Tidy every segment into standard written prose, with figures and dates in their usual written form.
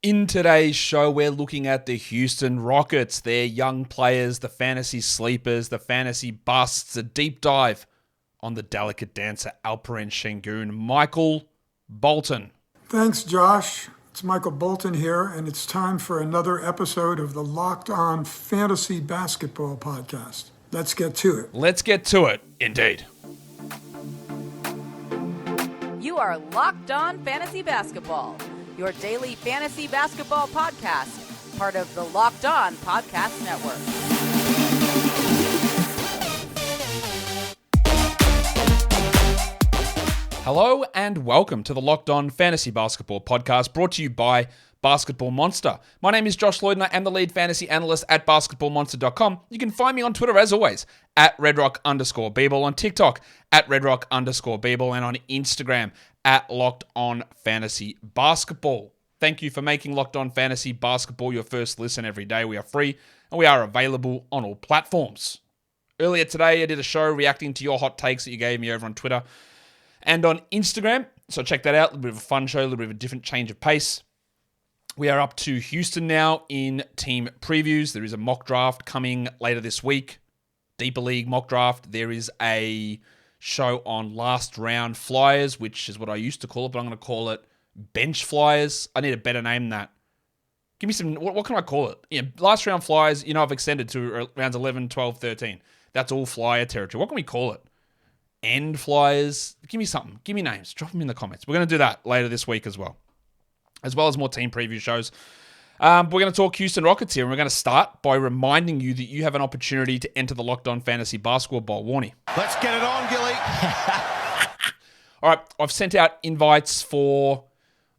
In today's show, we're looking at the Houston Rockets, their young players, the fantasy sleepers, the fantasy busts, a deep dive on the delicate dancer Alperen Sengun. Michael Bolton. Thanks, Josh. It's Michael Bolton here, and it's time for another episode of the Locked On Fantasy Basketball Podcast. Let's get to it. Let's get to it, indeed. You are Locked On Fantasy Basketball, your daily fantasy basketball podcast, part of the Locked On Podcast Network. Hello and welcome to the Locked On Fantasy Basketball Podcast, brought to you by Basketball Monster. My name is Josh Lloyd and I am the lead fantasy analyst at basketballmonster.com. You can find me on Twitter as always at redrock_bball, on TikTok at redrock_bball, and on Instagram at Locked On Fantasy Basketball. Thank you for making Locked On Fantasy Basketball your first listen every day. We are free and we are available on all platforms. Earlier today, I did a show reacting to your hot takes that you gave me over on Twitter and on Instagram. So check that out. A little bit of a fun show, a little bit of a different change of pace. We are up to Houston now in team previews. There is a mock draft coming later this week. Deeper League mock draft. There is a show on last round flyers, which is what I used to call it, but I'm going to call it bench flyers. I need a better name than that. Give me some, what can I call it? Yeah, last round flyers, I've extended to rounds 11, 12, 13. That's all flyer territory. What can we call it? End flyers? Give me something. Give me names. Drop them in the comments. We're going to do that later this week as well as more team preview shows. We're going to talk Houston Rockets here, and we're going to start by reminding you that you have an opportunity to enter the Locked On Fantasy Basketball Bowl. Warnie. Let's get it on, Gilly. All right, I've sent out invites for,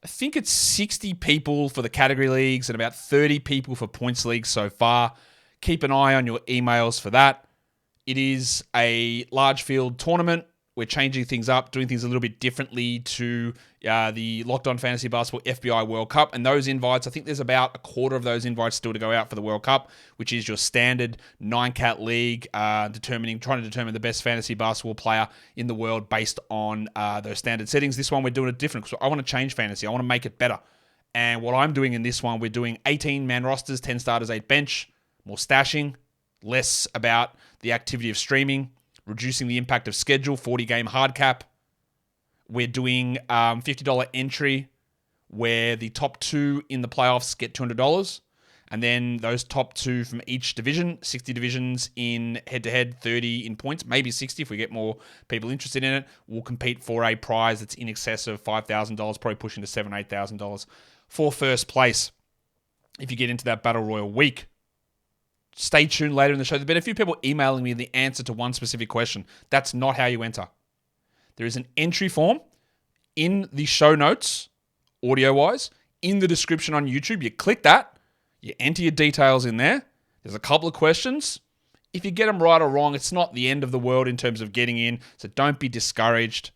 I think it's 60 people for the category leagues and about 30 people for points leagues so far. Keep an eye on your emails for that. It is a large field tournament. We're changing things up, doing things a little bit differently to the Locked On Fantasy Basketball FBI World Cup. And those invites, I think there's about a quarter of those invites still to go out for the World Cup, which is your standard 9-cat league, trying to determine the best fantasy basketball player in the world based on those standard settings. This one, we're doing it different because I want to change fantasy. I want to make it better. And what I'm doing in this one, we're doing 18-man rosters, 10 starters, 8 bench, more stashing, less about the activity of streaming, reducing the impact of schedule, 40-game hard cap. We're doing $50 entry where the top 2 in the playoffs get $200. And then those top 2 from each division, 60 divisions in head-to-head, 30 in points, maybe 60 if we get more people interested in it, will compete for a prize that's in excess of $5,000, probably pushing to $7,000, $8,000 for first place if you get into that Battle Royal week. Stay tuned later in the show. There's been a few people emailing me the answer to one specific question. That's not how you enter. There is an entry form in the show notes, audio-wise, in the description on YouTube. You click that. You enter your details in there. There's a couple of questions. If you get them right or wrong, it's not the end of the world in terms of getting in, so don't be discouraged.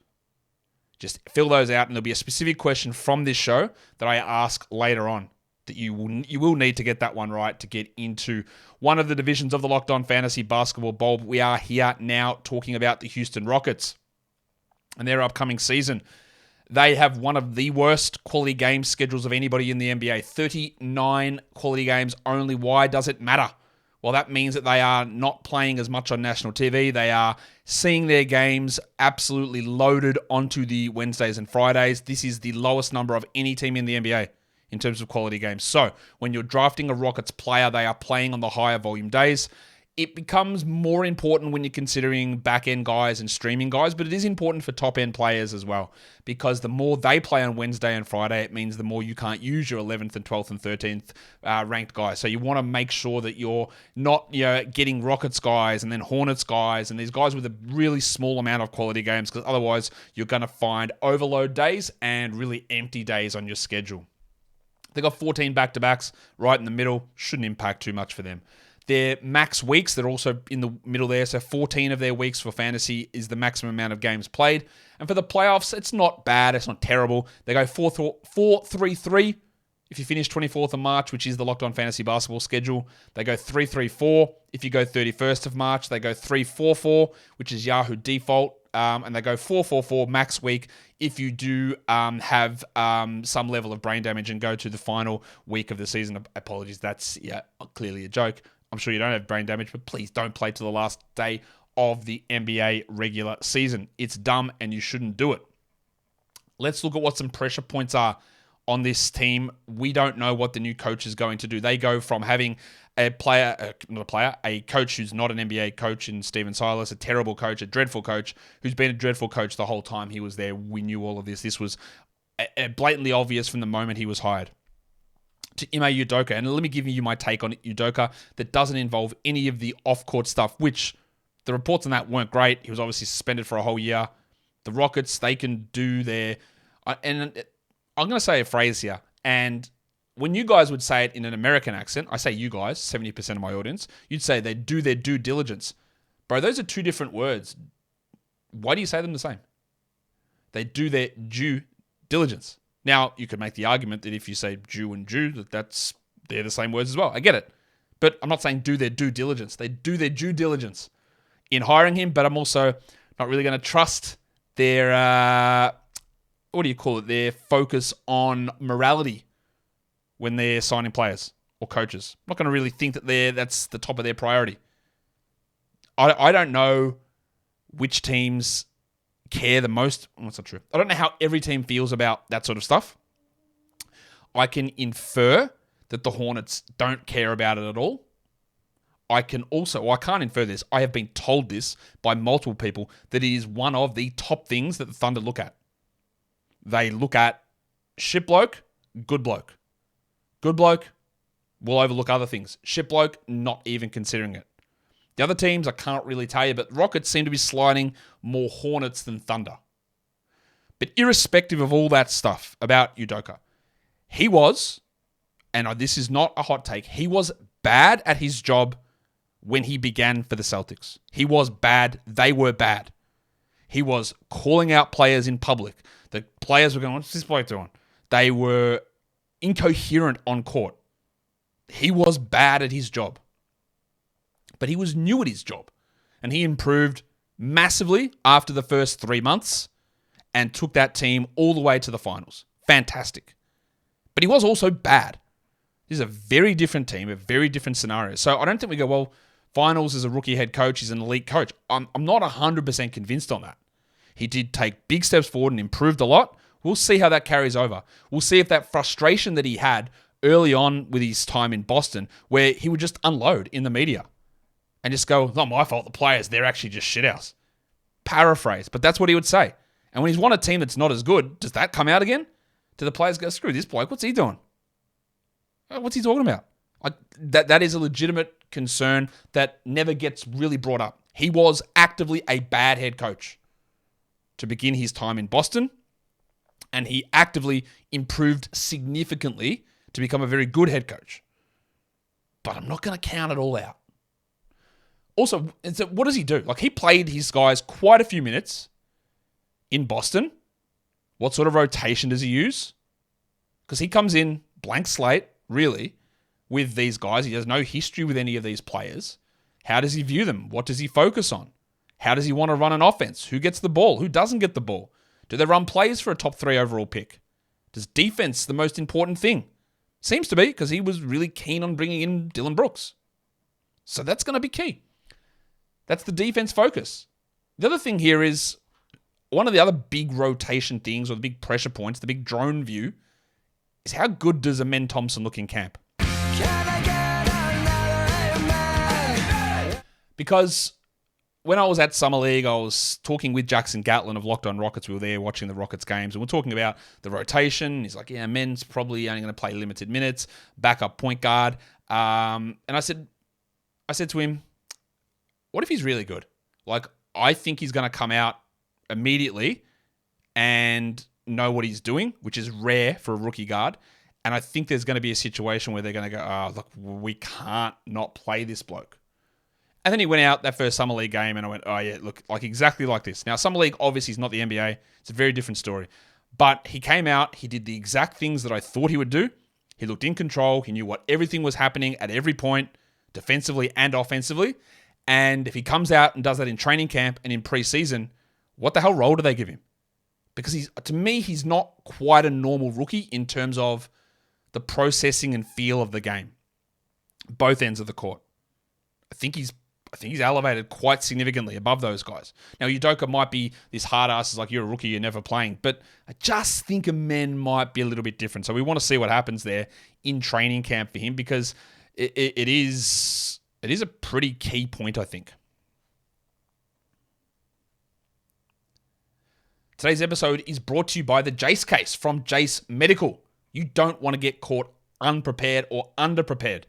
Just fill those out, and there'll be a specific question from this show that I ask later on that you will need to get that one right to get into one of the divisions of the Locked On Fantasy Basketball Bowl. We are here now talking about the Houston Rockets and their upcoming season. They have one of the worst quality game schedules of anybody in the NBA. 39 quality games only. Why does it matter? Well, that means that they are not playing as much on national TV. They are seeing their games absolutely loaded onto the Wednesdays and Fridays. This is the lowest number of any team in the NBA in terms of quality games. So when you're drafting a Rockets player, they are playing on the higher volume days. It becomes more important when you're considering back-end guys and streaming guys, but it is important for top-end players as well, because the more they play on Wednesday and Friday, it means the more you can't use your 11th and 12th and 13th ranked guys. So you want to make sure that you're not getting Rockets guys and then Hornets guys and these guys with a really small amount of quality games, because otherwise you're going to find overload days and really empty days on your schedule. They got 14 back-to-backs right in the middle. Shouldn't impact too much for them. Their max weeks, they're also in the middle there. So 14 of their weeks for fantasy is the maximum amount of games played. And for the playoffs, it's not bad. It's not terrible. They go 4-3-3 if you finish 24th of March, which is the Locked On Fantasy Basketball schedule. They go 3-3-4 if you go 31st of March. They go 3-4-4, which is Yahoo default. and they go 4-4-4 max week if you do have some level of brain damage and go to the final week of the season. Apologies, that's clearly a joke. I'm sure you don't have brain damage, but please don't play to the last day of the NBA regular season. It's dumb and you shouldn't do it. Let's look at what some pressure points are on this team. We don't know what the new coach is going to do. They go from having a coach who's not an NBA coach in Steven Silas, a terrible coach, a dreadful coach, who's been a dreadful coach the whole time he was there. We knew all of this. This was blatantly obvious from the moment he was hired. To Ime Udoka, and let me give you my take on Udoka that doesn't involve any of the off-court stuff, which the reports on that weren't great. He was obviously suspended for a whole year. The Rockets, they can do their... And I'm going to say a phrase here, and when you guys would say it in an American accent, I say you guys, 70% of my audience, you'd say they do their due diligence. Bro, those are two different words. Why do you say them the same? They do their due diligence. Now, you could make the argument that if you say Jew and Jew, they're the same words as well. I get it. But I'm not saying do their due diligence. They do their due diligence in hiring him, but I'm also not really going to trust their, their focus on morality when they're signing players or coaches. I'm not going to really think that that's the top of their priority. I don't know which teams care the most. That's not true. I don't know how every team feels about that sort of stuff. I can infer that the Hornets don't care about it at all. I can't infer this. I have been told this by multiple people that it is one of the top things that the Thunder look at. They look at shit bloke, good bloke. Good bloke will overlook other things. Shit bloke, not even considering it. The other teams, I can't really tell you, but Rockets seem to be sliding more Hornets than Thunder. But irrespective of all that stuff about Udoka, he was, and this is not a hot take, he was bad at his job when he began for the Celtics. He was bad. They were bad. He was calling out players in public. The players were going, what's this bloke doing? They were incoherent on court. He was bad at his job. But he was new at his job. And he improved massively after the first 3 months and took that team all the way to the finals. Fantastic. But he was also bad. This is a very different team, a very different scenario. So I don't think we go, well, finals as a rookie head coach, he's an elite coach. I'm not 100% convinced on that. He did take big steps forward and improved a lot. We'll see how that carries over. We'll see if that frustration that he had early on with his time in Boston, where he would just unload in the media and just go, it's not my fault, the players, they're actually just shithouse. Paraphrase, but that's what he would say. And when he's won a team that's not as good, does that come out again? Do the players go, screw this bloke, what's he doing? What's he talking about? That is a legitimate concern that never gets really brought up. He was actively a bad head coach to begin his time in Boston, and he actively improved significantly to become a very good head coach. But I'm not going to count it all out. Also, what does he do? Like, he played his guys quite a few minutes in Boston. What sort of rotation does he use? Because he comes in blank slate, really, with these guys. He has no history with any of these players. How does he view them? What does he focus on? How does he want to run an offense? Who gets the ball? Who doesn't get the ball? Do they run plays for a top 3 overall pick? Does defense the most important thing? Seems to be, because he was really keen on bringing in Dylan Brooks. So that's going to be key. That's the defense focus. The other thing here is, one of the other big rotation things, or the big pressure points, the big drone view, is how good does Amen Thompson look in camp? Because when I was at Summer League, I was talking with Jackson Gatlin of Locked On Rockets. We were there watching the Rockets games, and we're talking about the rotation. He's like, yeah, Men's probably only going to play limited minutes, backup point guard. And I said to him, what if he's really good? Like, I think he's going to come out immediately and know what he's doing, which is rare for a rookie guard. And I think there's going to be a situation where they're going to go, look, we can't not play this bloke. And then he went out that first Summer League game, and I went, oh yeah, look, like exactly like this. Now, Summer League obviously is not the NBA. It's a very different story. But he came out, he did the exact things that I thought he would do. He looked in control. He knew what everything was happening at every point, defensively and offensively. And if he comes out and does that in training camp and in preseason, What the hell role do they give him? Because to me, he's not quite a normal rookie in terms of the processing and feel of the game. Both ends of the court. I think he's elevated quite significantly above those guys. Now, Udoka might be this hard ass, is like, you're a rookie, you're never playing. But I just think men might be a little bit different. So we want to see what happens there in training camp for him, because it is a pretty key point, I think. Today's episode is brought to you by the Jace Case from Jace Medical. You don't want to get caught unprepared or underprepared,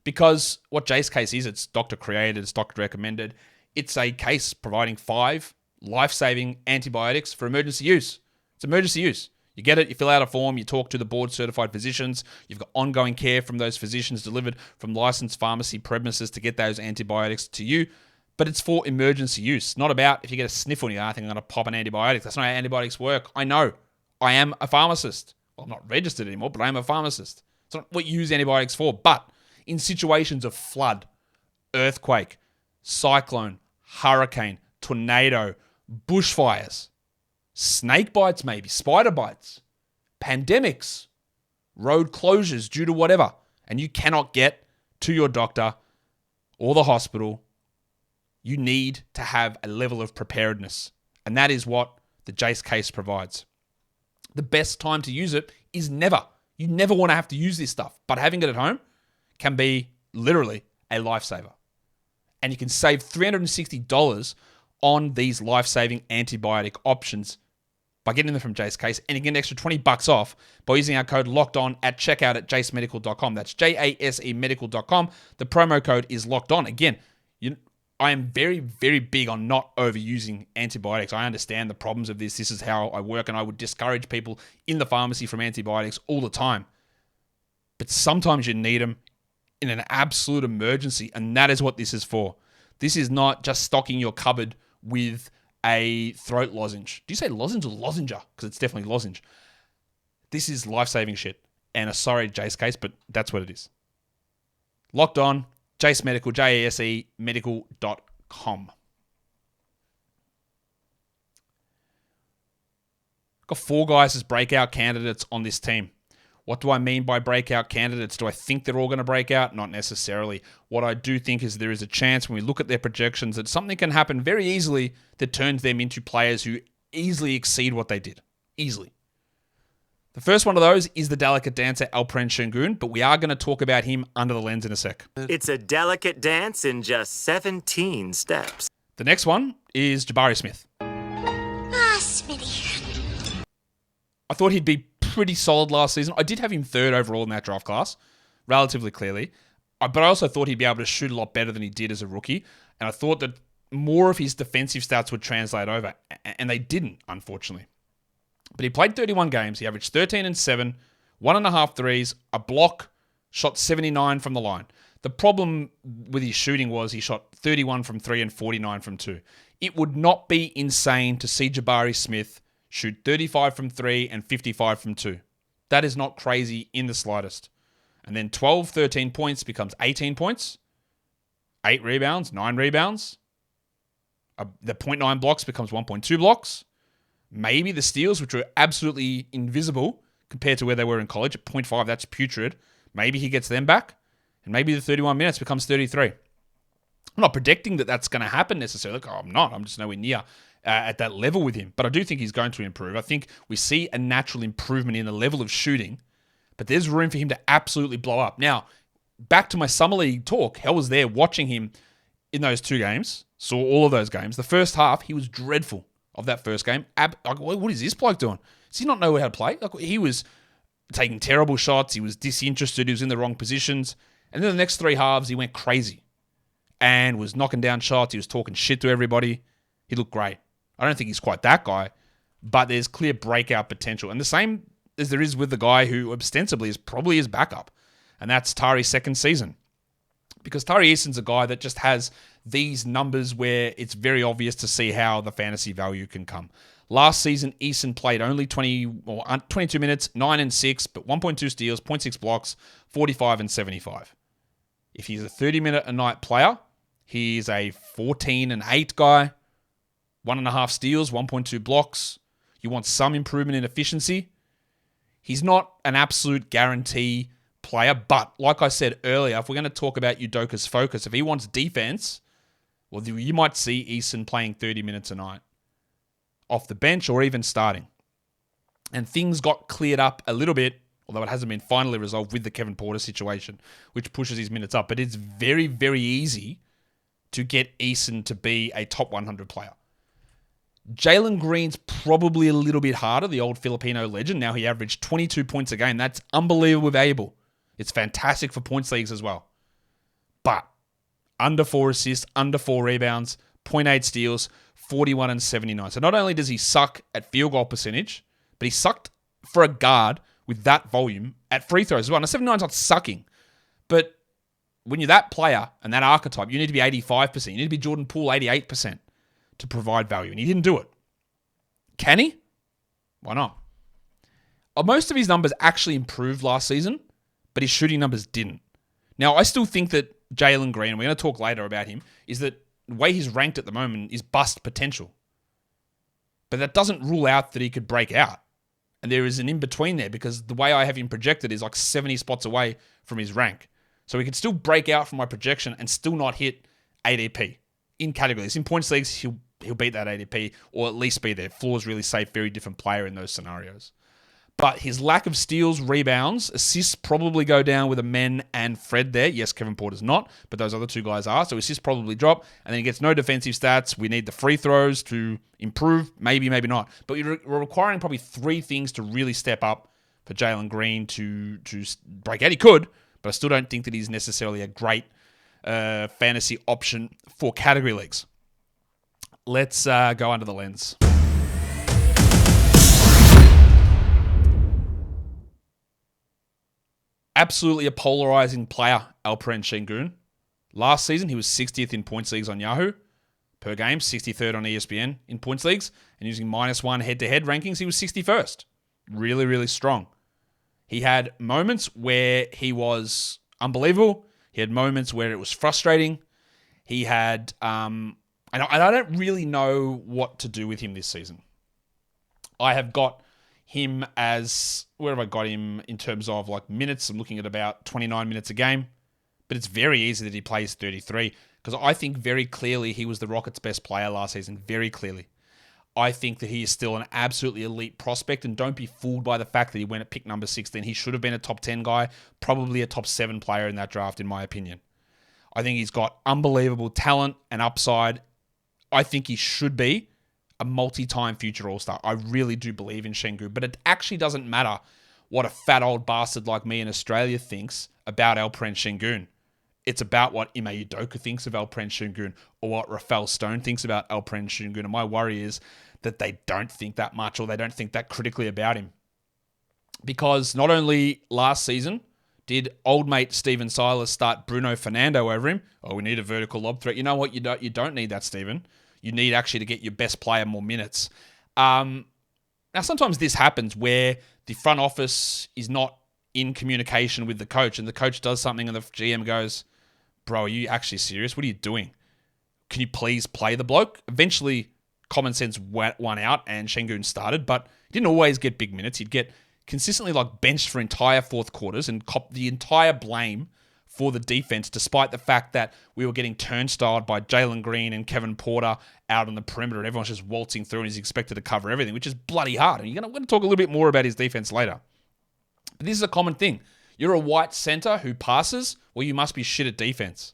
because what Jace Case is, it's doctor created, it's doctor recommended. It's a case providing 5 life-saving antibiotics for emergency use. It's emergency use. You get it, you fill out a form, you talk to the board-certified physicians, you've got ongoing care from those physicians delivered from licensed pharmacy premises to get those antibiotics to you. But it's for emergency use, not about if you get a sniffle and you think I'm going to pop an antibiotic. That's not how antibiotics work. I know. I am a pharmacist. Well, I'm not registered anymore, but I am a pharmacist. It's not what you use antibiotics for. But in situations of flood, earthquake, cyclone, hurricane, tornado, bushfires, snake bites maybe, spider bites, pandemics, road closures due to whatever, and you cannot get to your doctor or the hospital, you need to have a level of preparedness. And that is what the Jace Case provides. The best time to use it is never. You never want to have to use this stuff. But having it at home can be literally a lifesaver. And you can save $360 on these life-saving antibiotic options by getting them from Jace Case. And you get an extra $20 off by using our code LOCKEDON at checkout at jasemedical.com. That's JASEmedical.com. The promo code is LOCKEDON. Again, I am very, very big on not overusing antibiotics. I understand the problems of this. This is how I work, and I would discourage people in the pharmacy from antibiotics all the time. But sometimes you need them in an absolute emergency, and that is what this is for. This is not just stocking your cupboard with a throat lozenge. Do you say lozenge or lozenger? Because it's definitely lozenge. This is life-saving shit. And sorry, Jace Case, but that's what it is. Locked On. Jace Medical, JASE medical.com. Got 4 guys as breakout candidates on this team. What do I mean by breakout candidates? Do I think they're all going to break out? Not necessarily. What I do think is there is a chance when we look at their projections that something can happen very easily that turns them into players who easily exceed what they did. Easily. The first one of those is the delicate dancer Alperen Sengun, but we are going to talk about him under the lens in a sec. It's a delicate dance in just 17 steps. The next one is Jabari Smith. Smitty. I thought he'd be pretty solid last season. I did have him 3rd overall in that draft class, relatively clearly. But I also thought he'd be able to shoot a lot better than he did as a rookie. And I thought that more of his defensive stats would translate over. And they didn't, unfortunately. But he played 31 games. He averaged 13 and 7, 1.5 threes, a block, shot 79 from the line. The problem with his shooting was he shot 31 from 3 and 49 from 2. It would not be insane to see Jabari Smith shoot 35 from 3 and 55 from 2. That is not crazy in the slightest. And then 12, 13 points becomes 18 points, 8 rebounds, 9 rebounds. The 0.9 blocks becomes 1.2 blocks. Maybe the steals, which were absolutely invisible compared to where they were in college, at 0.5, that's putrid. Maybe he gets them back, and maybe the 31 minutes becomes 33. I'm not predicting that that's going to happen necessarily. I'm not. I'm just nowhere near at that level with him. But I do think he's going to improve. I think we see a natural improvement in the level of shooting, but there's room for him to absolutely blow up. Now, back to my Summer League talk, I was there watching him in those 2 games, saw all of those games. The first half, he was dreadful. Of that first game, what is this bloke doing? Does he not know how to play? He was taking terrible shots. He was disinterested. He was in the wrong positions. And then the next 3 halves, he went crazy and was knocking down shots. He was talking shit to everybody. He looked great. I don't think he's quite that guy, but there's clear breakout potential. And the same as there is with the guy who ostensibly is probably his backup, and that's Tari's second season. Because Tari Eason's a guy that just has these numbers where it's very obvious to see how the fantasy value can come. Last season, Eason played only 22 minutes, 9 and 6, but 1.2 steals, 0.6 blocks, 45 and 75. If he's a 30-minute-a-night player, he's a 14 and 8 guy. 1.5 steals, 1.2 blocks. You want some improvement in efficiency. He's not an absolute guarantee player, but like I said earlier, if we're going to talk about Udoka's focus, if he wants defense, well, you might see Eason playing 30 minutes a night off the bench or even starting. And things got cleared up a little bit, although it hasn't been finally resolved with the Kevin Porter situation, which pushes his minutes up. But it's very, very easy to get Eason to be a top 100 player. Jalen Green's probably a little bit harder, the old Filipino legend. Now he averaged 22 points a game. That's unbelievably valuable. It's fantastic for points leagues as well. But under 4 assists, under 4 rebounds, 0.8 steals, 41 and 79. So not only does he suck at field goal percentage, but he sucked for a guard with that volume at free throws as well. Now 79's not sucking, but when you're that player and that archetype, you need to be 85%. You need to be Jordan Poole 88% to provide value, and he didn't do it. Can he? Why not? Most of his numbers actually improved last season, but his shooting numbers didn't. Now, I still think that Jalen Green, and we're going to talk later about him, is that the way he's ranked at the moment is bust potential. But that doesn't rule out that he could break out. And there is an in-between there, because the way I have him projected is like 70 spots away from his rank. So he could still break out from my projection and still not hit ADP in categories. In points leagues, he'll beat that ADP, or at least be there. Floor's really safe, very different player in those scenarios. But his lack of steals, rebounds, assists probably go down with a Men and Fred there. Yes, Kevin Porter's not, but those other two guys are. So assists probably drop. And then he gets no defensive stats. We need the free throws to improve. Maybe, maybe not. But we're requiring probably 3 things to really step up for Jalen Green to break out. He could, but I still don't think that he's necessarily a great fantasy option for category leagues. Let's go under the lens. Absolutely a polarizing player, Alperen Sengun. Last season, he was 60th in points leagues on Yahoo per game, 63rd on ESPN in points leagues, and using -1 head-to-head rankings, he was 61st. Really, really strong. He had moments where he was unbelievable. He had moments where it was frustrating. He had, and I don't really know what to do with him this season. I have got him as, where have I got him in terms of like minutes? I'm looking at about 29 minutes a game, but it's very easy that he plays 33, because I think very clearly he was the Rockets' best player last season, very clearly. I think that he is still an absolutely elite prospect, and don't be fooled by the fact that he went at pick number 16. He should have been a top 10 guy, probably a top 7 player in that draft, in my opinion. I think he's got unbelievable talent and upside. I think he should be a multi-time future All-Star. I really do believe in Sengun, but it actually doesn't matter what a fat old bastard like me in Australia thinks about Alperen Sengun. It's about what Ime Udoka thinks of Alperen Sengun, or what Rafael Stone thinks about Alperen Sengun. And my worry is that they don't think that much, or they don't think that critically about him. Because not only last season did old mate Steven Silas start Bruno Fernando over him. Oh, we need a vertical lob threat. You know what? You don't need that, Steven. You need actually to get your best player more minutes. Now, sometimes this happens where the front office is not in communication with the coach, and the coach does something and the GM goes, bro, are you actually serious? What are you doing? Can you please play the bloke? Eventually, common sense won out and Sengun started, but he didn't always get big minutes. He'd get consistently like benched for entire fourth quarters and cop the entire blame for the defense, despite the fact that we were getting turnstiled by Jalen Green and Kevin Porter out on the perimeter, and everyone's just waltzing through and he's expected to cover everything, which is bloody hard. And we're going to talk a little bit more about his defense later. But this is a common thing. You're a white center who passes, well, you must be shit at defense.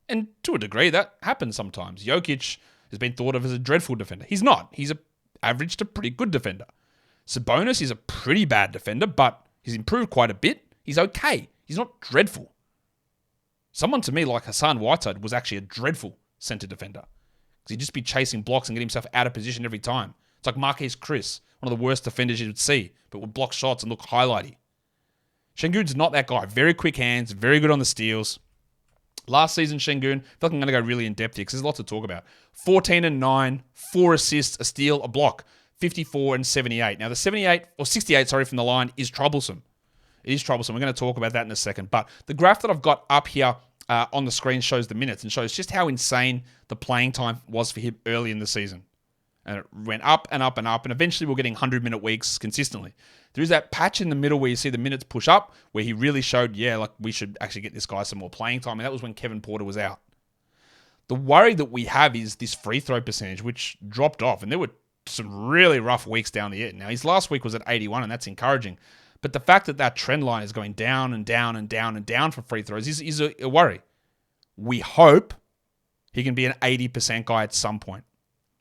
And to a degree, that happens sometimes. Jokic has been thought of as a dreadful defender. He's not. He's an average to pretty good defender. Sabonis is a pretty bad defender, but he's improved quite a bit. He's okay. He's not dreadful. Someone to me like Hassan Whiteside was actually a dreadful center defender, because he'd just be chasing blocks and get himself out of position every time. It's like Marquise Chris, one of the worst defenders you would see, but would block shots and look highlighty. Sengun's not that guy. Very quick hands, very good on the steals. Last season, Sengun, I feel like I'm going to go really in-depth here because there's lots to talk about. 14 and 9, 4 assists, a steal, a block. 54 and 78. Now, the 68 from the line is troublesome. It is troublesome. We're going to talk about that in a second. But the graph that I've got up here on the screen shows the minutes and shows just how insane the playing time was for him early in the season. And it went up and up and up, and eventually we're getting 100-minute weeks consistently. There is that patch in the middle where you see the minutes push up, where he really showed, we should actually get this guy some more playing time, and that was when Kevin Porter was out. The worry that we have is this free throw percentage, which dropped off, and there were some really rough weeks down the end. Now, his last week was at 81, and that's encouraging. But the fact that that trend line is going down and down and down and down for free throws is a worry. We hope he can be an 80% guy at some point,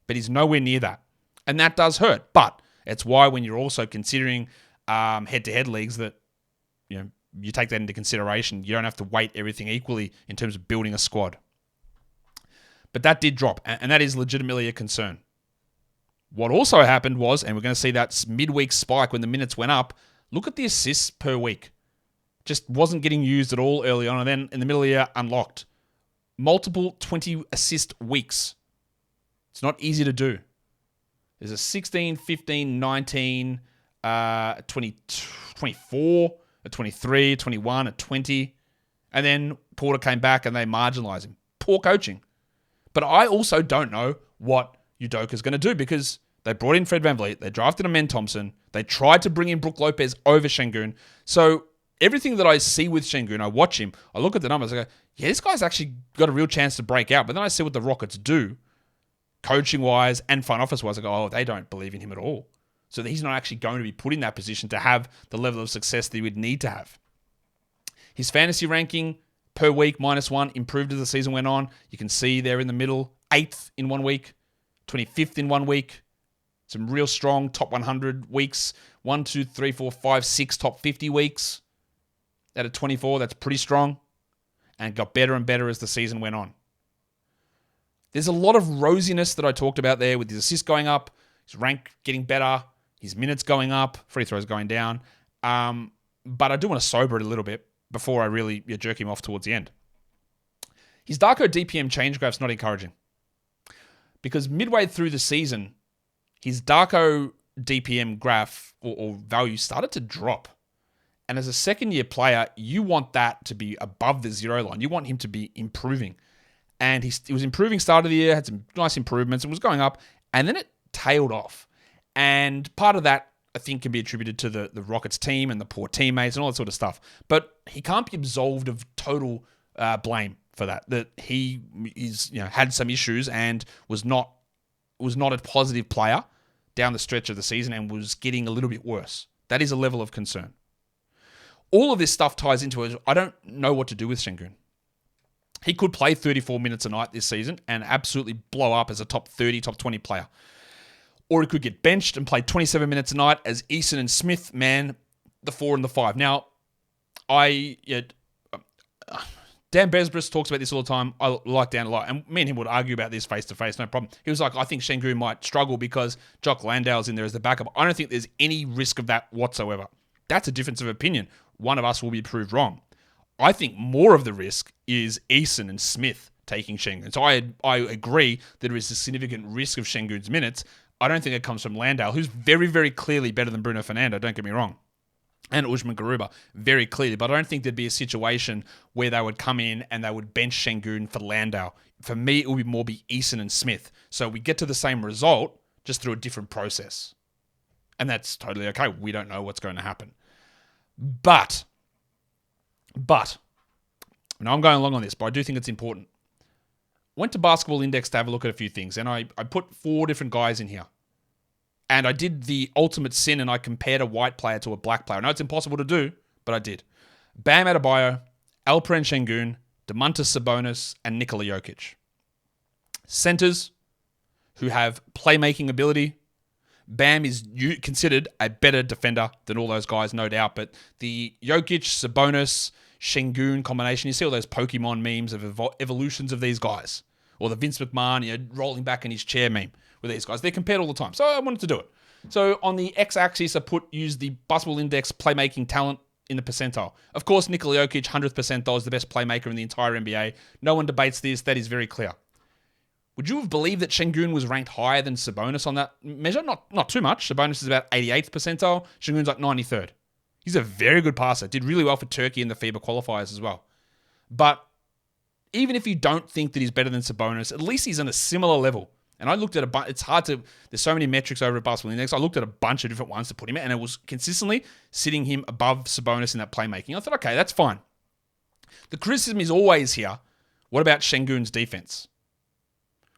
but he's nowhere near that. And that does hurt. But it's why when you're also considering head-to-head leagues that you take that into consideration. You don't have to weight everything equally in terms of building a squad. But that did drop, and that is legitimately a concern. What also happened was, and we're going to see that midweek spike when the minutes went up, look at the assists per week. Just wasn't getting used at all early on, and then in the middle of the year, unlocked. Multiple 20-assist weeks. It's not easy to do. There's a 16, 15, 19, 20, 24, a 23, a 21, a 20, and then Porter came back and they marginalized him. Poor coaching. But I also don't know what Udoka's going to do because they brought in Fred VanVleet, they drafted Amen Thompson, they tried to bring in Brook Lopez over Sengun. So everything that I see with Sengun, I watch him, I look at the numbers, I go, yeah, this guy's actually got a real chance to break out. But then I see what the Rockets do, coaching-wise and front office-wise. I go, oh, they don't believe in him at all. So he's not actually going to be put in that position to have the level of success that he would need to have. His fantasy ranking per week, -1, improved as the season went on. You can see there in the middle, 8th in 1 week, 25th in 1 week. Some real strong top 100 weeks. 1, 2, 3, 4, 5, 6 top 50 weeks. Out of 24, that's pretty strong. And got better and better as the season went on. There's a lot of rosiness that I talked about there with his assists going up, his rank getting better, his minutes going up, free throws going down. But I do want to sober it a little bit before I really jerk him off towards the end. His Darko DPM change graph's not encouraging. Because midway through the season, his Darko DPM graph or value started to drop. And as a second-year player, you want that to be above the 0 line. You want him to be improving. And he was improving start of the year, had some nice improvements, and was going up. And then it tailed off. And part of that, I think, can be attributed to the Rockets team and the poor teammates and all that sort of stuff. But he can't be absolved of total blame for that. That he had some issues and was not a positive player down the stretch of the season and was getting a little bit worse. That is a level of concern. All of this stuff ties into it. I don't know what to do with Sengun. He could play 34 minutes a night this season and absolutely blow up as a top 30, top 20 player. Or he could get benched and play 27 minutes a night as Eason and Smith man the 4 and the 5. Now, Dan Besbris talks about this all the time. I like Dan a lot. And me and him would argue about this face-to-face, no problem. He was like, I think Sengun might struggle because Jock Landale's in there as the backup. I don't think there's any risk of that whatsoever. That's a difference of opinion. One of us will be proved wrong. I think more of the risk is Eason and Smith taking Sengun. So I agree that there is a significant risk of Sengun's minutes. I don't think it comes from Landale, who's very, very clearly better than Bruno Fernando, don't get me wrong. And Usman Garuba, very clearly. But I don't think there'd be a situation where they would come in and they would bench Sengun for Landale. For me, it would more be Eason and Smith. So we get to the same result, just through a different process. And that's totally okay. We don't know what's going to happen. But, and I'm going along on this, but I do think it's important. Went to Basketball Index to have a look at a few things, and I put 4 different guys in here. And I did the ultimate sin, and I compared a white player to a black player. I know it's impossible to do, but I did. Bam Adebayo, Alperen Sengun, Domantas Sabonis, and Nikola Jokic. Centers who have playmaking ability. Bam is considered a better defender than all those guys, no doubt. But the Jokic, Sabonis, Sengun combination, you see all those Pokemon memes of evolutions of these guys. Or the Vince McMahon, rolling back in his chair meme with these guys. They're compared all the time. So I wanted to do it. So on the x-axis, I used the Basketball Index playmaking talent in the percentile. Of course, Nikola Jokic, 100th percentile, is the best playmaker in the entire NBA. No one debates this. That is very clear. Would you have believed that Sengun was ranked higher than Sabonis on that measure? Not too much. Sabonis is about 88th percentile. Sengun's like 93rd. He's a very good passer. Did really well for Turkey in the FIBA qualifiers as well. But even if you don't think that he's better than Sabonis, at least he's on a similar level. And I looked at it's hard to, there's so many metrics over at Basketball Index. I looked at a bunch of different ones to put him in, and it was consistently sitting him above Sabonis in that playmaking. I thought, okay, that's fine. The criticism is always here. What about Sengun's defense?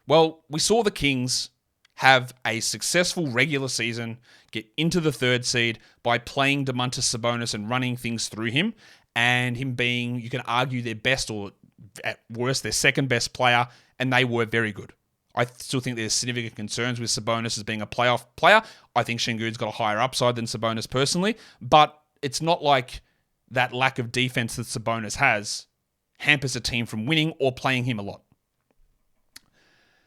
Well, we saw the Kings have a successful regular season, get into the third seed by playing Domantas Sabonis and running things through him, and him being, you can argue, their best or at worst, their second best player, and they were very good. I still think there's significant concerns with Sabonis as being a playoff player. I think Sengun's got a higher upside than Sabonis personally, but it's not like that lack of defense that Sabonis has hampers a team from winning or playing him a lot.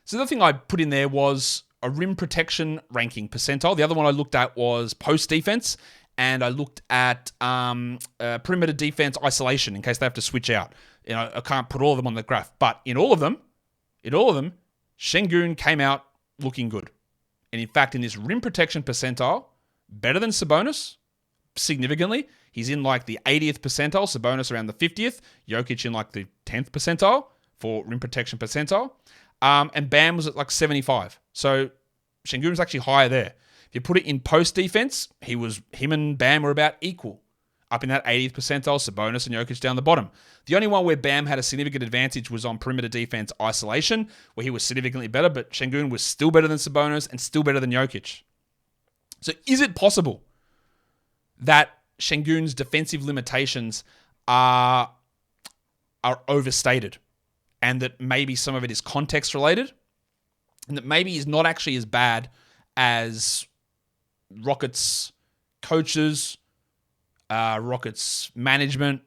So the other thing I put in there was a rim protection ranking percentile. The other one I looked at was post defense, and I looked at perimeter defense isolation in case they have to switch out. You know, I can't put all of them on the graph, but in all of them, Sengun came out looking good. And in fact, in this rim protection percentile, better than Sabonis, significantly. He's in like the 80th percentile, Sabonis around the 50th, Jokic in like the 10th percentile for rim protection percentile. And Bam was at like 75. So Sengun was actually higher there. If you put it in post defense, him and Bam were about equal. Up in that 80th percentile, Sabonis and Jokic down the bottom. The only one where Bam had a significant advantage was on perimeter defense isolation, where he was significantly better, but Sengun was still better than Sabonis and still better than Jokic. So is it possible that Sengun's defensive limitations are overstated, and that maybe some of it is context related, and that maybe he's not actually as bad as Rockets coaches, Rockets management,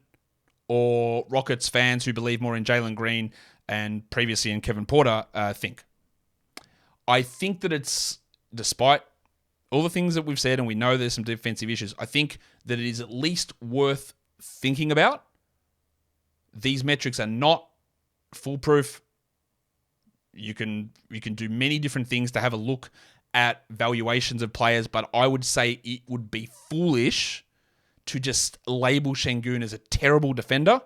or Rockets fans who believe more in Jalen Green and previously in Kevin Porter think? I think that it's, despite all the things that we've said, and we know there's some defensive issues, I think that it is at least worth thinking about. These metrics are not foolproof. You can do many different things to have a look at valuations of players, but I would say it would be foolish to just label Sengun as a terrible defender,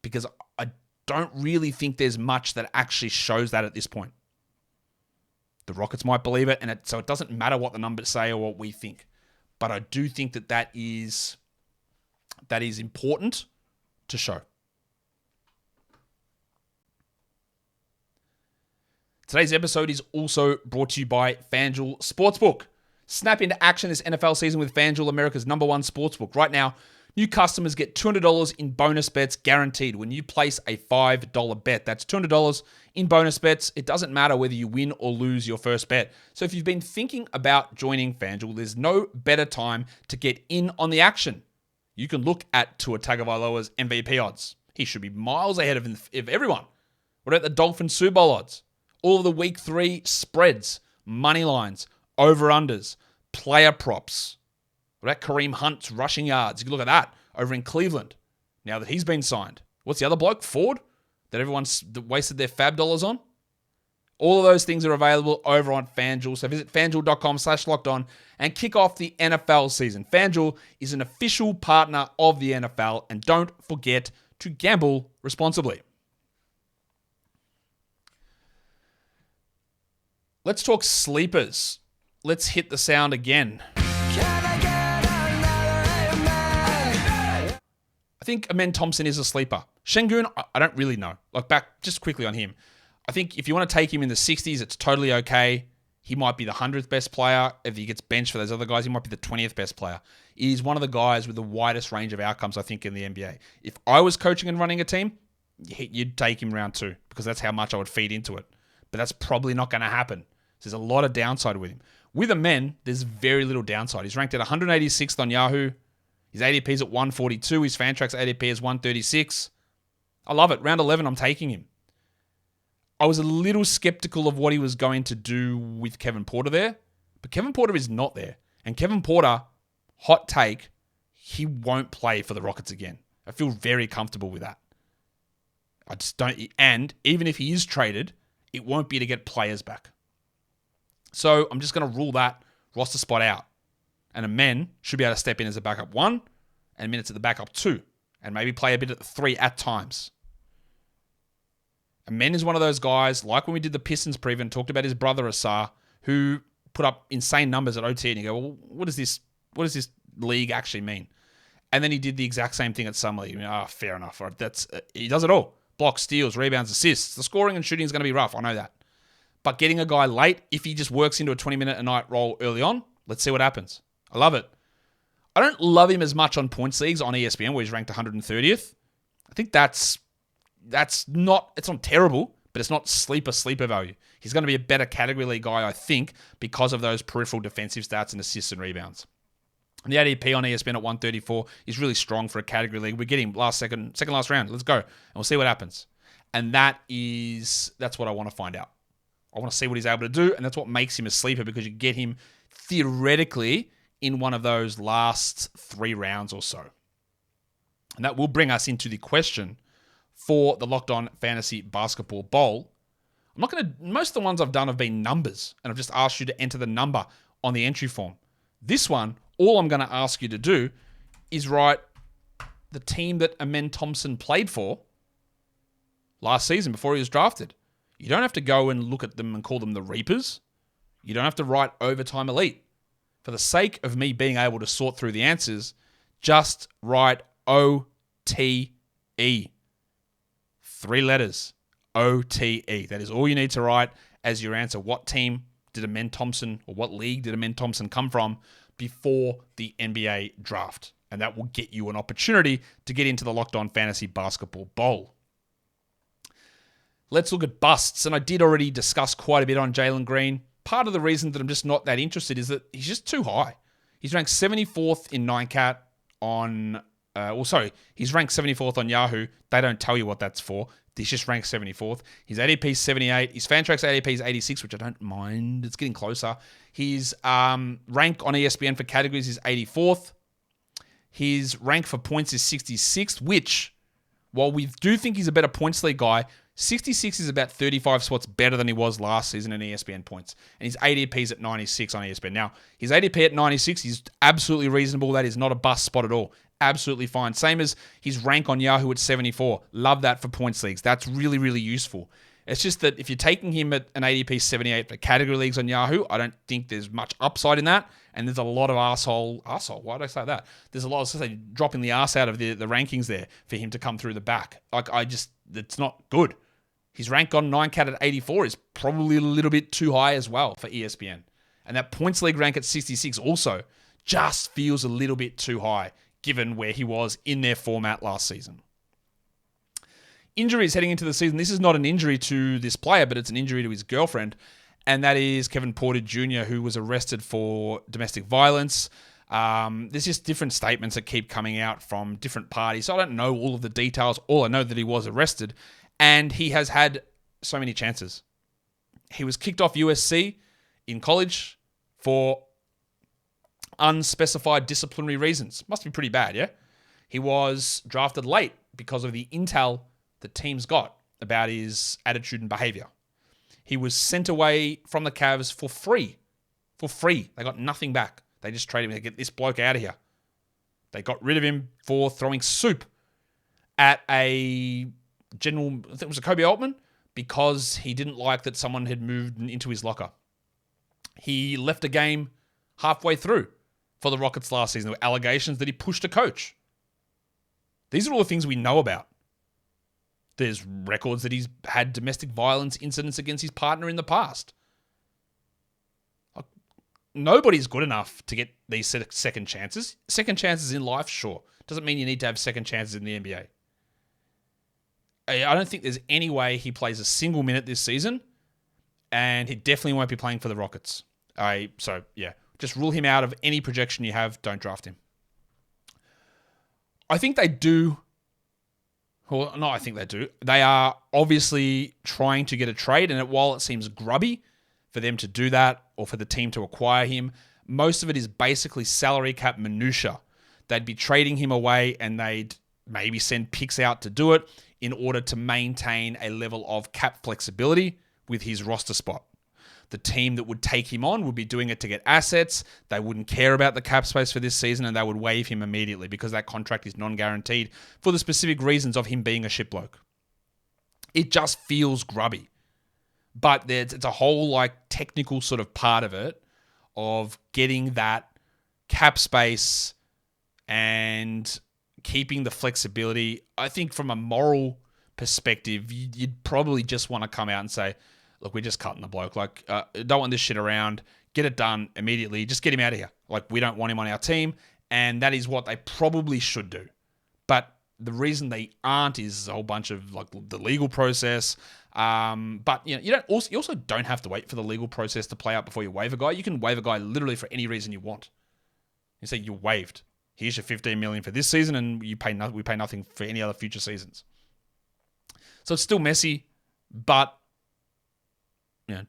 because I don't really think there's much that actually shows that at this point. The Rockets might believe it, and so it doesn't matter what the numbers say or what we think. But I do think that is important to show. Today's episode is also brought to you by FanDuel Sportsbook. Snap into action this NFL season with FanDuel, America's #1 sportsbook. Right now, new customers get $200 in bonus bets guaranteed when you place a $5 bet. That's $200 in bonus bets. It doesn't matter whether you win or lose your first bet. So if you've been thinking about joining FanDuel, there's no better time to get in on the action. You can look at Tua Tagovailoa's MVP odds. He should be miles ahead of everyone. What about the Dolphins Super Bowl odds? All of the Week 3 spreads, money lines, over-unders, player props. What about Kareem Hunt's rushing yards? You can look at that over in Cleveland now that he's been signed. What's the other bloke? Ford? That everyone's wasted their fab dollars on? All of those things are available over on FanDuel. So visit FanDuel.com/lockedon and kick off the NFL season. FanDuel is an official partner of the NFL, and don't forget to gamble responsibly. Let's talk sleepers. Let's hit the sound again. I think Amen Thompson is a sleeper. Sengun, I don't really know. Like, back just quickly on him. I think if you want to take him in the 60s, it's totally okay. He might be the 100th best player. If he gets benched for those other guys, he might be the 20th best player. He's one of the guys with the widest range of outcomes, I think, in the NBA. If I was coaching and running a team, you'd take him round 2 because that's how much I would feed into it. But that's probably not going to happen. There's a lot of downside with him. With a men, there's very little downside. He's ranked at 186th on Yahoo. His ADP is at 142. His Fantrax ADP is 136. I love it. Round 11, I'm taking him. I was a little skeptical of what he was going to do with Kevin Porter there, but Kevin Porter is not there. And Kevin Porter, hot take, he won't play for the Rockets again. I feel very comfortable with that. I just don't. And even if he is traded, it won't be to get players back. So I'm just going to rule that roster spot out. And a men should be able to step in as a backup 1 and minutes at the backup 2. And maybe play a bit at the 3 at times. And Men is one of those guys, like when we did the Pistons preview and talked about his brother Asar, who put up insane numbers at OT, and you go, well, what does this league actually mean? And then he did the exact same thing at Summer League. Fair enough. Right? He does it all. Blocks, steals, rebounds, assists. The scoring and shooting is going to be rough. I know that. But getting a guy late, if he just works into a 20-minute-a-night role early on, let's see what happens. I love it. I don't love him as much on points leagues on ESPN, where he's ranked 130th. I think it's not terrible, but it's not sleeper value. He's going to be a better category league guy, I think, because of those peripheral defensive stats and assists and rebounds. And the ADP on ESPN at 134 is really strong for a category league. We get him second last round. Let's go. And we'll see what happens. And that's what I want to find out. I want to see what he's able to do, and that's what makes him a sleeper, because you get him theoretically in one of those last 3 rounds or so. And that will bring us into the question for the Locked On Fantasy Basketball Bowl. Most of the ones I've done have been numbers, and I've just asked you to enter the number on the entry form. This one, all I'm going to ask you to do is write the team that Amen Thompson played for last season before he was drafted. You don't have to go and look at them and call them the Reapers. You don't have to write Overtime Elite. For the sake of me being able to sort through the answers, just write OTE. 3 letters. OTE. That is all you need to write as your answer. What team did Amen Thompson, or what league did Amen Thompson come from before the NBA draft? And that will get you an opportunity to get into the Locked On Fantasy Basketball Bowl. Let's look at busts. And I did already discuss quite a bit on Jalen Green. Part of the reason that I'm just not that interested is that he's just too high. He's ranked 74th in 9cat on... he's ranked 74th on Yahoo. They don't tell you what that's for. He's just ranked 74th. His ADP is 78. His Fantrax ADP is 86, which I don't mind. It's getting closer. His rank on ESPN for categories is 84th. His rank for points is 66th, which, while we do think he's a better points league guy, 66 is about 35 spots better than he was last season in ESPN points. And his ADP is at 96 on ESPN. Now, his ADP at 96 is absolutely reasonable. That is not a bust spot at all. Absolutely fine. Same as his rank on Yahoo at 74. Love that for points leagues. That's really, really useful. It's just that if you're taking him at an ADP 78 for category leagues on Yahoo, I don't think there's much upside in that. And there's a lot of arsehole. Why did I say that? There's a lot of dropping the arse out of the rankings there for him to come through the back. It's not good. His rank on 9cat at 84 is probably a little bit too high as well for ESPN. And that points league rank at 66 also just feels a little bit too high, given where he was in their format last season. Injuries heading into the season. This is not an injury to this player, but it's an injury to his girlfriend, and that is Kevin Porter Jr., who was arrested for domestic violence. There's just different statements that keep coming out from different parties. So I don't know all of the details. All I know that he was arrested, and he has had so many chances. He was kicked off USC in college for unspecified disciplinary reasons. Must be pretty bad, yeah? He was drafted late because of the intel that teams got about his attitude and behavior. He was sent away from the Cavs for free. For free. They got nothing back. They just traded him to get this bloke out of here. They got rid of him for throwing soup at a general, I think it was a Kobe Altman, because he didn't like that someone had moved into his locker. He left a game halfway through for the Rockets last season. There were allegations that he pushed a coach. These are all the things we know about. There's records that he's had domestic violence incidents against his partner in the past. Nobody's good enough to get these second chances. Second chances in life, sure. Doesn't mean you need to have second chances in the NBA. I don't think there's any way he plays a single minute this season, and he definitely won't be playing for the Rockets. So, yeah, just rule him out of any projection you have. Don't draft him. I think they do. Well, no, I think they do. They are obviously trying to get a trade, and while it seems grubby for them to do that or for the team to acquire him, most of it is basically salary cap minutia. They'd be trading him away, and they'd maybe send picks out to do it in order to maintain a level of cap flexibility with his roster spot. The team that would take him on would be doing it to get assets. They wouldn't care about the cap space for this season, and they would waive him immediately because that contract is non-guaranteed for the specific reasons of him being a shit bloke. It just feels grubby. But it's a whole like technical sort of part of it of getting that cap space and keeping the flexibility. I think from a moral perspective, you'd probably just want to come out and say, look, we're just cutting the bloke. Like, don't want this shit around. Get it done immediately. Just get him out of here. Like, we don't want him on our team. And that is what they probably should do. But the reason they aren't is a whole bunch of like the legal process. But you also don't have to wait for the legal process to play out before you waive a guy. You can waive a guy literally for any reason you want. You say you're waived. Here's your $15 million for this season, and we pay nothing for any other future seasons. So it's still messy, but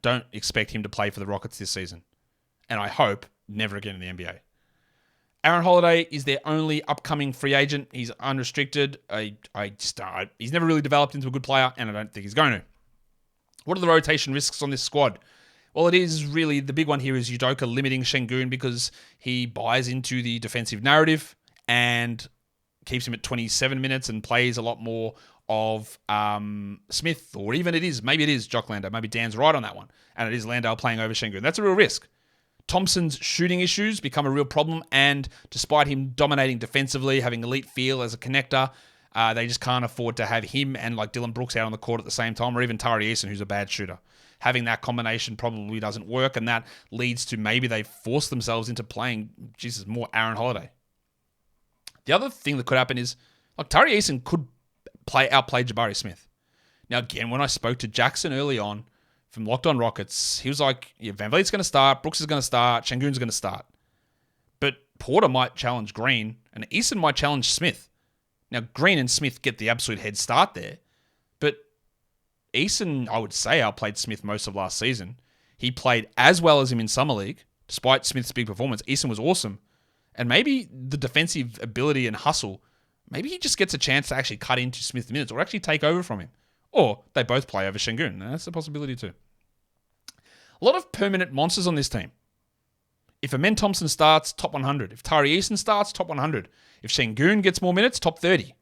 don't expect him to play for the Rockets this season. And I hope never again in the NBA. Aaron Holiday is their only upcoming free agent. He's unrestricted. He's never really developed into a good player, and I don't think he's going to. What are the rotation risks on this squad? Well, it is really, the big one here is Udoka limiting Sengun because he buys into the defensive narrative and keeps him at 27 minutes and plays a lot more of Smith, or even maybe it is Jock Landale. Maybe Dan's right on that one. And it is Landale playing over Sengun. That's a real risk. Thompson's shooting issues become a real problem, and despite him dominating defensively, having elite feel as a connector, they just can't afford to have him and like Dylan Brooks out on the court at the same time, or even Tari Eason, who's a bad shooter. Having that combination probably doesn't work, and that leads to maybe they force themselves into playing, more Aaron Holiday. The other thing that could happen is, like, Tari Eason could outplay Jabari Smith. Now, again, when I spoke to Jackson early on from Locked On Rockets, he was like, VanVleet's going to start, Brooks is going to start, Sengun's going to start. But Porter might challenge Green, and Eason might challenge Smith. Now, Green and Smith get the absolute head start there, but Eason, I would say, outplayed Smith most of last season. He played as well as him in Summer League. Despite Smith's big performance, Eason was awesome. And maybe the defensive ability and hustle, maybe he just gets a chance to actually cut into Smith's minutes or actually take over from him. Or they both play over Sengun. That's a possibility too. A lot of permanent monsters on this team. If Amen Thompson starts, top 100. If Tari Eason starts, top 100. If Sengun gets more minutes, top 30.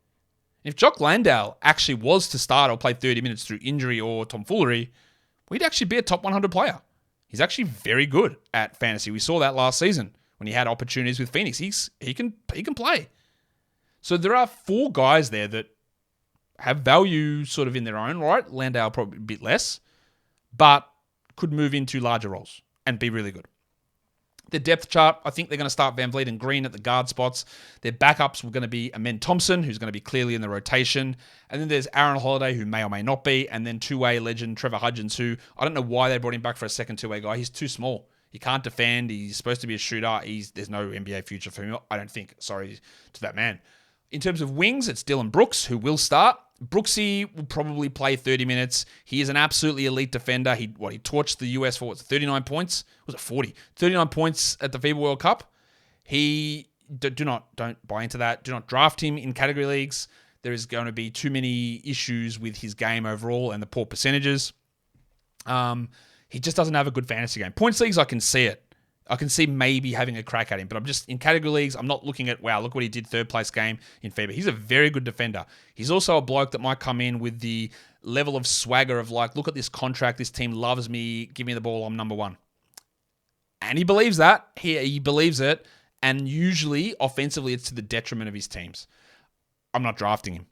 If Jock Landale actually was to start or play 30 minutes through injury or tomfoolery, we'd actually be a top 100 player. He's actually very good at fantasy. We saw that last season when he had opportunities with Phoenix. He can play. So there are 4 guys there that have value sort of in their own right. Landale probably a bit less, but could move into larger roles and be really good. The depth chart, I think they're going to start VanVleet and Green at the guard spots. Their backups were going to be Amen Thompson, who's going to be clearly in the rotation. And then there's Aaron Holiday, who may or may not be. And then two-way legend Trevor Hudgens, who I don't know why they brought him back for a second two-way guy. He's too small. He can't defend. He's supposed to be a shooter. There's no NBA future for him, I don't think. Sorry to that man. In terms of wings, it's Dylan Brooks, who will start. Brooksy will probably play 30 minutes. He is an absolutely elite defender. He torched the US for 39 points? Was it 40? 39 points at the FIBA World Cup. Don't buy into that. Do not draft him in category leagues. There is going to be too many issues with his game overall and the poor percentages. He just doesn't have a good fantasy game. Points leagues, I can see it. I can see maybe having a crack at him, but I'm just in category leagues. I'm not looking at, wow, look what he did, 3rd place game in FIBA. He's a very good defender. He's also a bloke that might come in with the level of swagger of like, look at this contract. This team loves me. Give me the ball. I'm number 1. And he believes that. He believes it. And usually offensively, it's to the detriment of his teams. I'm not drafting him.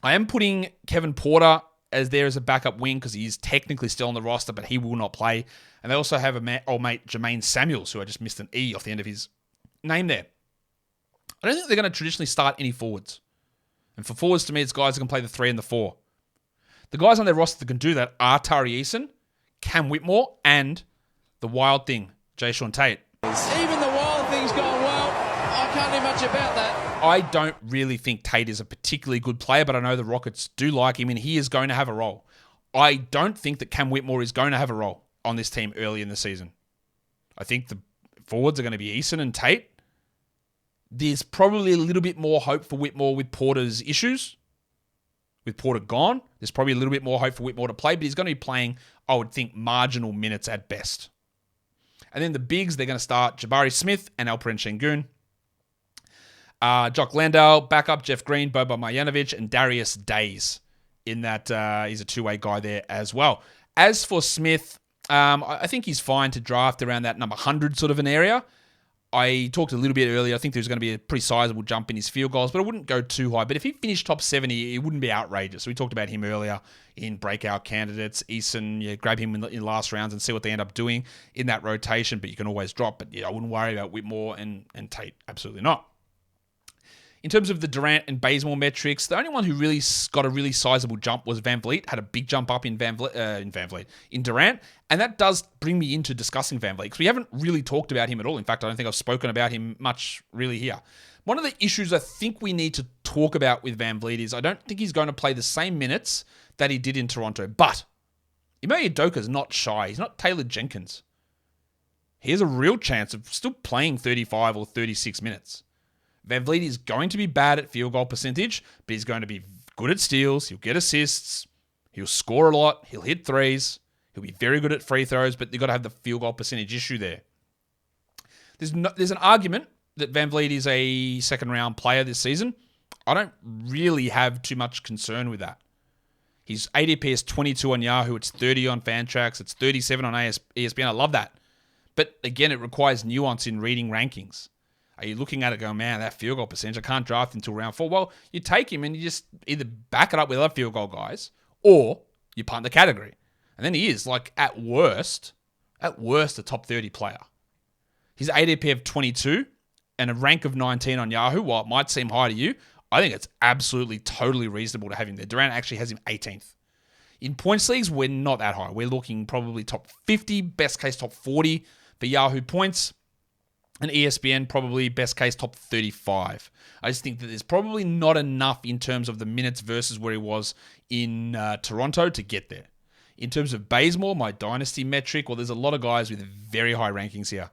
I am putting Kevin Porter as there as a backup wing because he is technically still on the roster, but he will not play. And they also have old mate Jermaine Samuels, who I just missed an E off the end of his name there. I don't think they're going to traditionally start any forwards. And for forwards, to me, it's guys who can play the 3 and the 4. The guys on their roster that can do that are Tari Eason, Cam Whitmore, and the wild thing, Jason Tate. Even the wild thing's gone well. I can't do much about that. I don't really think Tate is a particularly good player, but I know the Rockets do like him, and he is going to have a role. I don't think that Cam Whitmore is going to have a role on this team early in the season. I think the forwards are going to be Eason and Tate. There's probably a little bit more hope for Whitmore with Porter's issues. With Porter gone, there's probably a little bit more hope for Whitmore to play, but he's going to be playing, I would think, marginal minutes at best. And then the bigs, they're going to start Jabari Smith and Alperen Sengun. Jock Landale, backup Jeff Green, Boban Marjanovic, and Darius Days in that he's a two-way guy there as well. As for Smith, I think he's fine to draft around that number 100 sort of an area. I talked a little bit earlier. I think there's going to be a pretty sizable jump in his field goals, but I wouldn't go too high. But if he finished top 70, it wouldn't be outrageous. We talked about him earlier in breakout candidates. Eason, grab him in last rounds and see what they end up doing in that rotation, but you can always drop. But I wouldn't worry about Whitmore and Tate. Absolutely not. In terms of the Durant and Bazemore metrics, the only one who really got a really sizable jump was VanVleet. Had a big jump up in Durant, and that does bring me into discussing VanVleet because we haven't really talked about him at all. In fact, I don't think I've spoken about him much really here. One of the issues I think we need to talk about with VanVleet is I don't think he's going to play the same minutes that he did in Toronto. But Ime Udoka's not shy. He's not Taylor Jenkins. He has a real chance of still playing 35 or 36 minutes. VanVleet is going to be bad at field goal percentage, but he's going to be good at steals. He'll get assists. He'll score a lot. He'll hit threes. He'll be very good at free throws, but you've got to have the field goal percentage issue there. There's an argument that VanVleet is a second-round player this season. I don't really have too much concern with that. His ADP is 22 on Yahoo. It's 30 on Fantrax. It's 37 on ESPN. I love that. But again, it requires nuance in reading rankings. Are you looking at it going, man, that field goal percentage, I can't draft until round 4? Well, you take him and you just either back it up with other field goal guys or you punt the category. And then he is, at worst, a top 30 player. His ADP of 22 and a rank of 19 on Yahoo, while it might seem high to you, I think it's absolutely totally reasonable to have him there. Durant actually has him 18th. In points leagues, we're not that high. We're looking probably top 50, best case top 40 for Yahoo points. And ESPN, probably best case top 35. I just think that there's probably not enough in terms of the minutes versus where he was in Toronto to get there. In terms of Bazemore, my dynasty metric, well, there's a lot of guys with very high rankings here.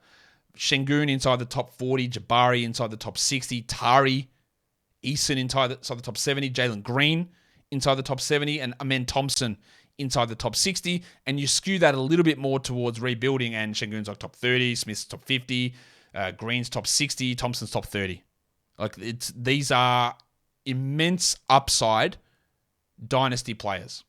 Sengun inside the top 40, Jabari inside the top 60, Tari, Eason inside the top 70, Jalen Green inside the top 70, and Amen Thompson inside the top 60. And you skew that a little bit more towards rebuilding, and Sengun's top 30, Smith's top 50, Green's top 60, Thompson's top 30. These are immense upside dynasty players.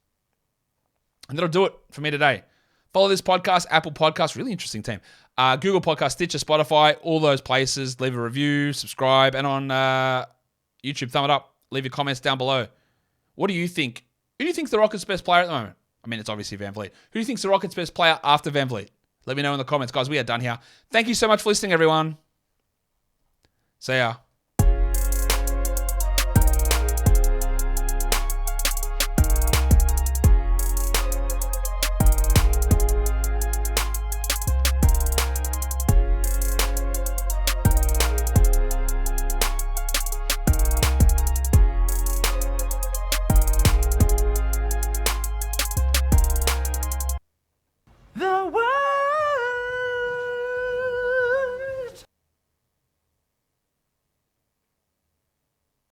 And that'll do it for me today. Follow this podcast, Apple Podcasts, really interesting team. Google Podcast, Stitcher, Spotify, all those places. Leave a review, subscribe, and on YouTube, thumb it up. Leave your comments down below. What do you think? Who do you think's the Rockets' best player at the moment? I mean, it's obviously VanVleet. Who do you think's the Rockets' best player after VanVleet? Let me know in the comments, guys. We are done here. Thank you so much for listening, everyone. See ya.